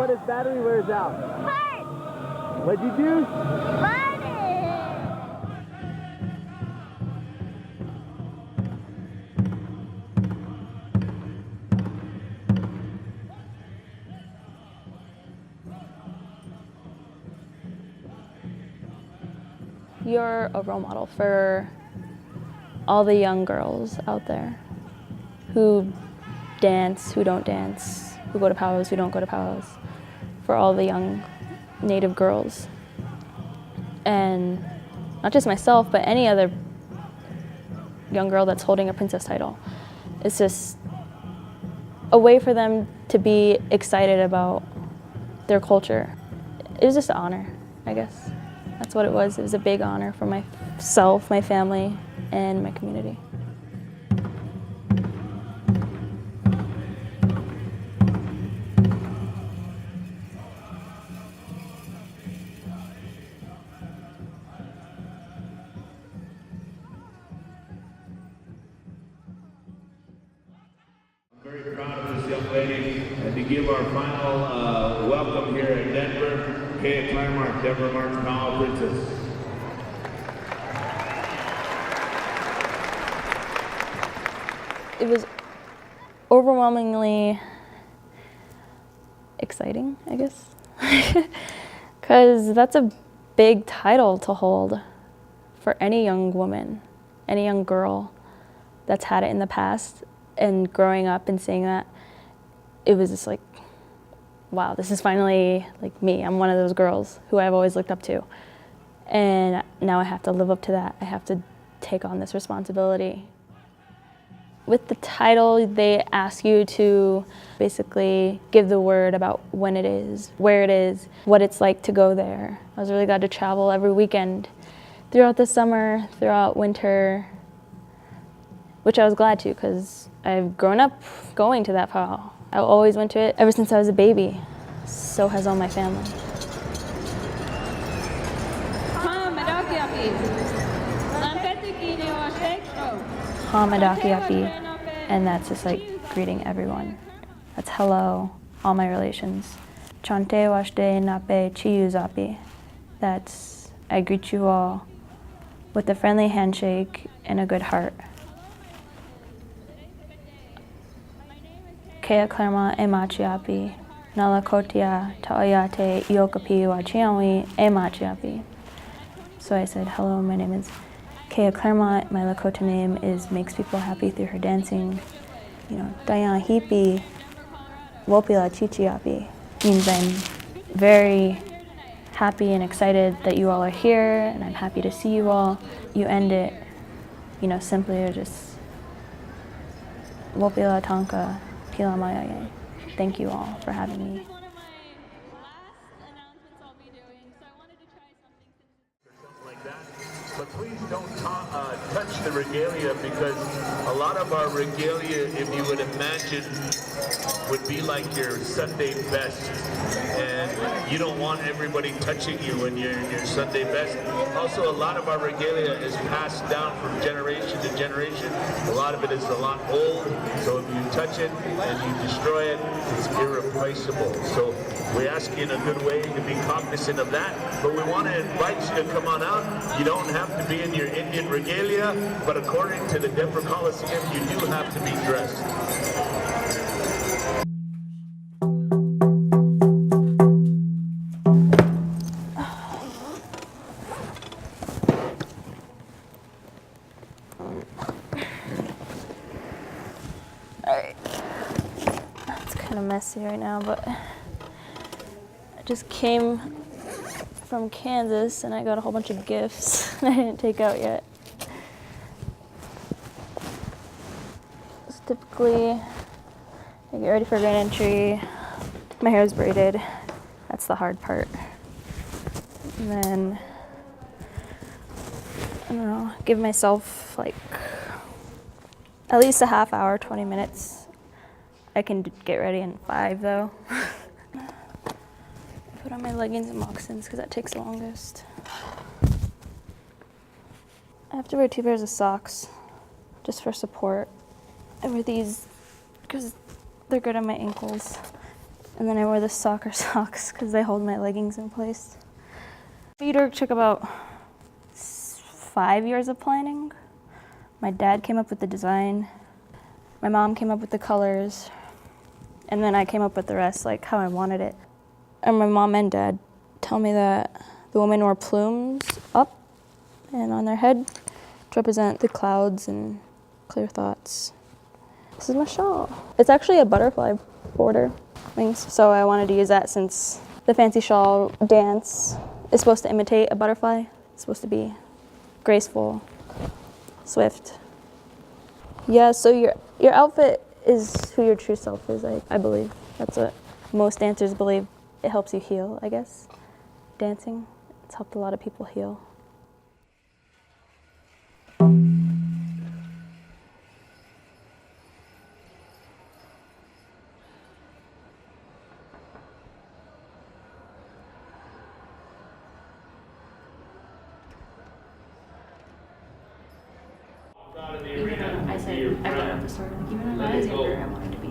what if battery wears out? What? What'd you do? You're a role model for all the young girls out there who dance, who don't dance, who go to powwows, who don't go to powwows, for all the young Native girls. And not just myself, but any other young girl that's holding a princess title. It's just a way for them to be excited about their culture. It was just an honor, I guess. That's what it was. It was a big honor for myself, my family, and my community. I'm very proud of this young lady, and to give our final welcome here in Denver, Kaya Claremont, Denver March Powwow Princess. It was overwhelmingly exciting, I guess, because that's a big title to hold for any young woman, any young girl that's had it in the past. And growing up and seeing that, it was just like, wow, this is finally like me. I'm one of those girls who I've always looked up to. And now I have to live up to that. I have to take on this responsibility. With the title, they ask you to basically give the word about when it is, where it is, what it's like to go there. I was really glad to travel every weekend throughout the summer, throughout winter, which I was glad to because I've grown up going to that powwow. I always went to it ever since I was a baby. So has all my family. Hamadakiapi, and that's just like greeting everyone. That's hello, all my relations. Chante washte nape chiyuzapi. That's I greet you all with a friendly handshake and a good heart. Kea Claremont e machiapi, nalakotia taoyate iokapi wachiawi e machiapi. So I said, hello, my name is Kea Claremont. My Lakota name is makes people happy through her dancing. You know, Dayan Hipi, Wopila Chichiapi, means I'm very happy and excited that you all are here, and I'm happy to see you all. You end it, you know, simply or just Wopila Tanka Pila Mayaye. Thank you all for having me. But please don't touch the regalia, because a lot of our regalia, if you would imagine, would be like your Sunday best. And you don't want everybody touching you when you're in your Sunday best. Also, a lot of our regalia is passed down from generation to generation. A lot of it is a lot old, so if you touch it and you destroy it, it's irreplaceable. So we ask you in a good way to be cognizant of that, but we want to invite you to come on out. You don't have to be in your Indian regalia, but according to the Denver Coliseum, you do have to be dressed. Alright, it's kind of messy right now, but I just came from Kansas and I got a whole bunch of gifts I didn't take out yet. So typically, I get ready for grand entry. My hair is braided. That's the hard part. And then, I don't know, give myself like at least a half hour, 20 minutes. I can get ready in 5 though. Put on my leggings and moccasins because that takes the longest. I have to wear 2 pairs of socks just for support. I wear these because they're good on my ankles. And then I wore the soccer socks because they hold my leggings in place. Beadwork took about 5 years of planning. My dad came up with the design. My mom came up with the colors. And then I came up with the rest, like how I wanted it. And my mom and dad tell me that the women wore plumes up and on their head to represent the clouds and clear thoughts. This is my shawl. It's actually a butterfly border wings, so I wanted to use that since the fancy shawl dance is supposed to imitate a butterfly. It's supposed to be graceful, swift. Yeah, so your outfit is who your true self is, I believe. That's what most dancers believe. It helps you heal, I guess. Dancing, it's helped a lot of people heal. I said, I brought up the story, like, even when I was younger, I wanted to be,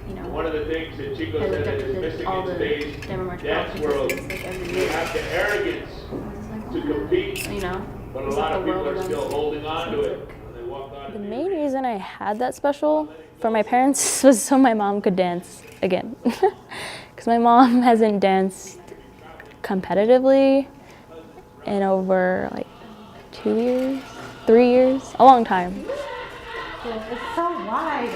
you know, One of the things that Chico I said looked that up is to missing all in the today's Denver March dance world, competitions, like, every you year. have the arrogance I was like, to compete, you know, but a it's lot like of the people world are around still us. holding on to So it's it. like, When they walk out the of main reason I had that special for my parents was so my mom could dance again. Because my mom hasn't danced competitively in over like 2 years, 3 years, a long time. It's so wide.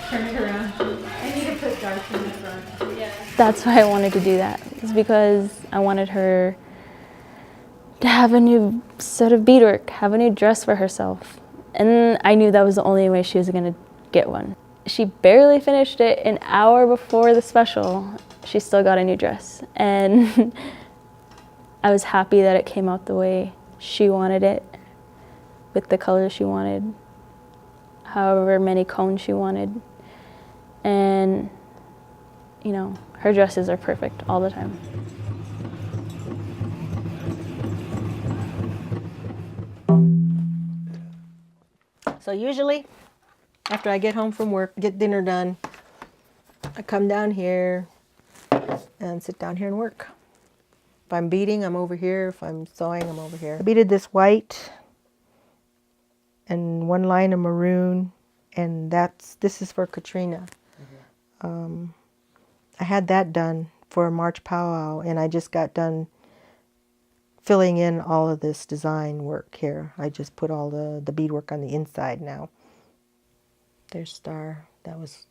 Turn it around. I need to put darts in the front. Yeah. That's why I wanted to do that. It's because I wanted her to have a new set of beadwork, have a new dress for herself. And I knew that was the only way she was gonna get one. She barely finished it an hour before the special. She still got a new dress. And I was happy that it came out the way she wanted it, with the colors she wanted, however many cones she wanted. And, you know, her dresses are perfect all the time. So usually, after I get home from work, get dinner done, I come down here and sit down here and work. If I'm beading, I'm over here. If I'm sewing, I'm over here. I beaded this white and one line of maroon, and this is for Katrina. I had that done for a March powwow, and I just got done filling in all of this design work here. I just put all the beadwork on the inside now. There's Star. That was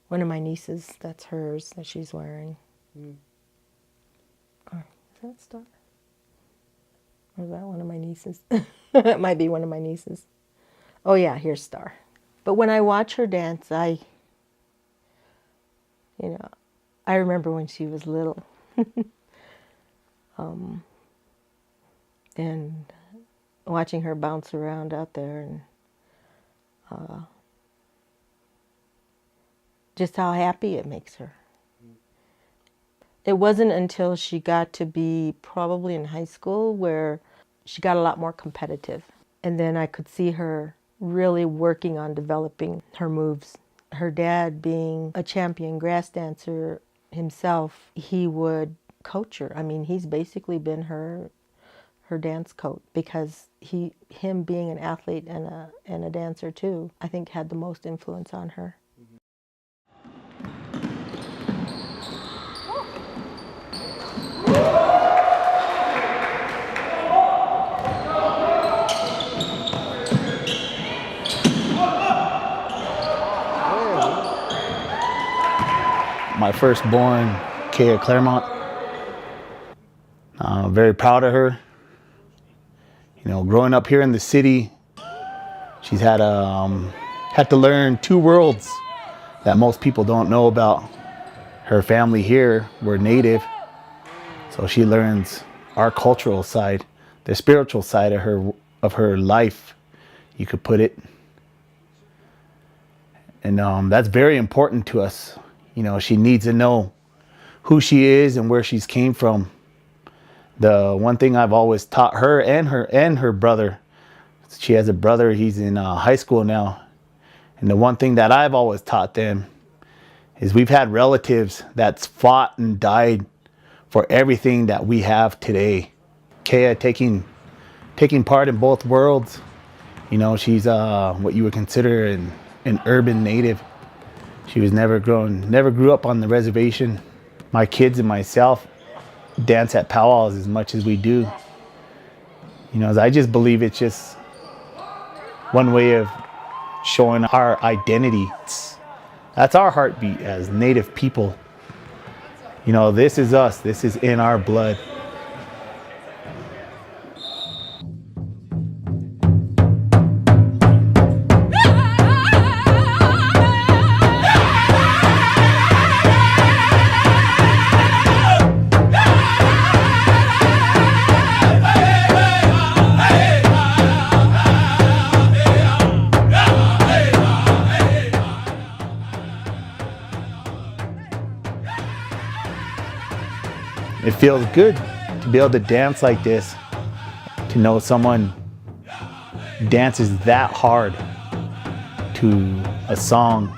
one of my nieces. That's hers that she's wearing. Oh, is that Star? Or is that one of my nieces? It might be one of my nieces. Oh yeah, here's Star. But when I watch her dance, I remember when she was little. And watching her bounce around out there, and just how happy it makes her. It wasn't until she got to be probably in high school where she got a lot more competitive. And then I could see her really working on developing her moves. Her dad, being a champion grass dancer himself, he would coach her. I mean, he's basically been her dance coach, because him being an athlete and a dancer too, I think had the most influence on her. My firstborn, Kaya Claremont. Very proud of her. You know, growing up here in the city, she's had to learn two worlds that most people don't know about. Her family here were native, so she learns our cultural side, the spiritual side of her life, you could put it. And that's very important to us. You know, she needs to know who she is and where she's came from. The one thing I've always taught her and her brother, she has a brother, he's in high school now, and the one thing that I've always taught them is we've had relatives that's fought and died for everything that we have today. Kea taking part in both worlds. You know, she's what you would consider an urban native. She was never grew up on the reservation. My kids and myself dance at powwows as much as we do. You know, I just believe it's just one way of showing our identity. That's our heartbeat as Native people. You know, this is us. This is in our blood. It feels good to be able to dance like this, to know someone dances that hard to a song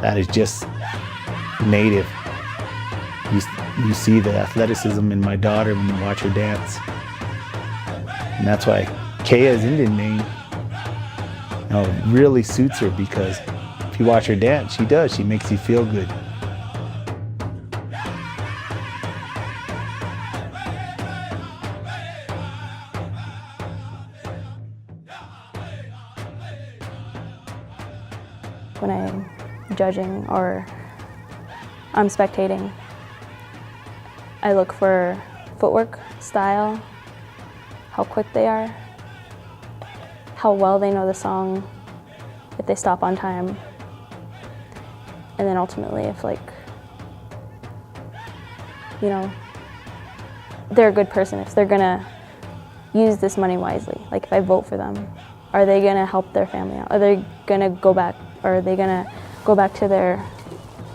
that is just native. You see the athleticism in my daughter when you watch her dance. And that's why Kea's Indian name, you know, really suits her, because if you watch her dance, she does. She makes you feel good. When I'm judging or I'm spectating, I look for footwork, style, how quick they are, how well they know the song, if they stop on time, and then ultimately if, like, you know, they're a good person, if they're gonna use this money wisely. Like, if I vote for them, are they gonna help their family out? Are they gonna go back? Or are they gonna go back to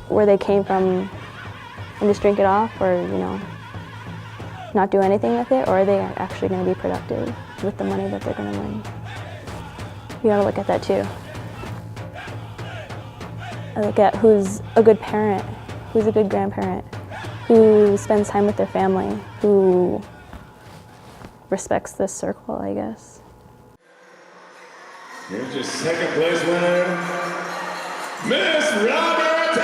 where they came from and just drink it off, or, you know, not do anything with it? Or are they actually gonna be productive with the money that they're gonna win? You gotta look at that too. I look at who's a good parent, who's a good grandparent, who spends time with their family, who respects this circle, I guess. Here's your second place winner, Miss Roberts,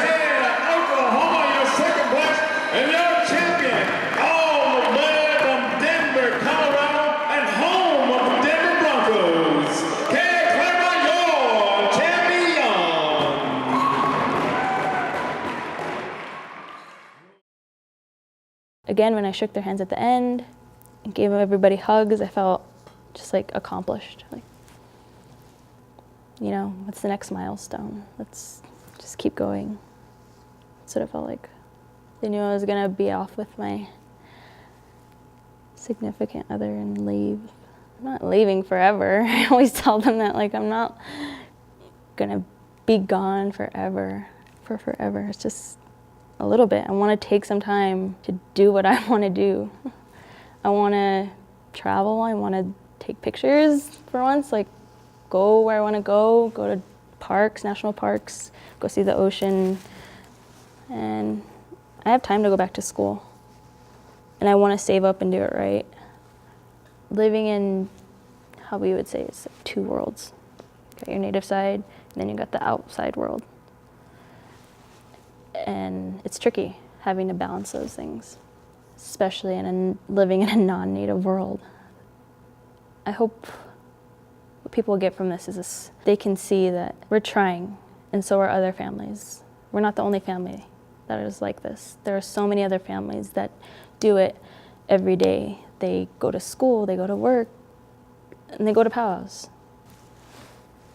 Oklahoma, your second place, and your champion, all the way from Denver, Colorado, and home of the Denver Broncos, Kea Claremont, your champion. Again, when I shook their hands at the end and gave everybody hugs, I felt just like accomplished. Like, you know, what's the next milestone? Let's just keep going. That's what it felt like. They knew I was gonna be off with my significant other and leave. I'm not leaving forever. I always tell them that, like, I'm not gonna be gone forever, for forever. It's just a little bit. I wanna take some time to do what I wanna do. I wanna travel, I wanna take pictures for once, like, go where I want to go to parks, national parks, go see the ocean. And I have time to go back to school. And I want to save up and do it right. Living in, how we would say, it's like two worlds. You got your native side, and then you got the outside world. And it's tricky having to balance those things, especially living in a non-native world. I hope what people get from this is they can see that we're trying, and so are other families. We're not the only family that is like this. There are so many other families that do it every day. They go to school, they go to work, and they go to powwows.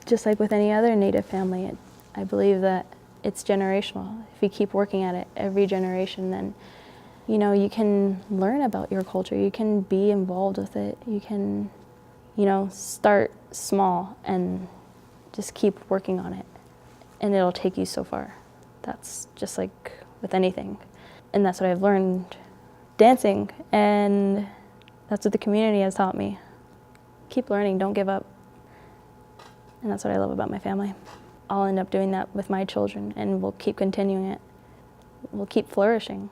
Just like with any other Native family, I believe that it's generational. If you keep working at it every generation, then, you know, you can learn about your culture, you can be involved with it, you can, you know, start small and just keep working on it, and it'll take you so far. That's just like with anything. And that's what I've learned dancing, and that's what the community has taught me. Keep learning, don't give up. And that's what I love about my family. I'll end up doing that with my children, and we'll keep continuing it. We'll keep flourishing.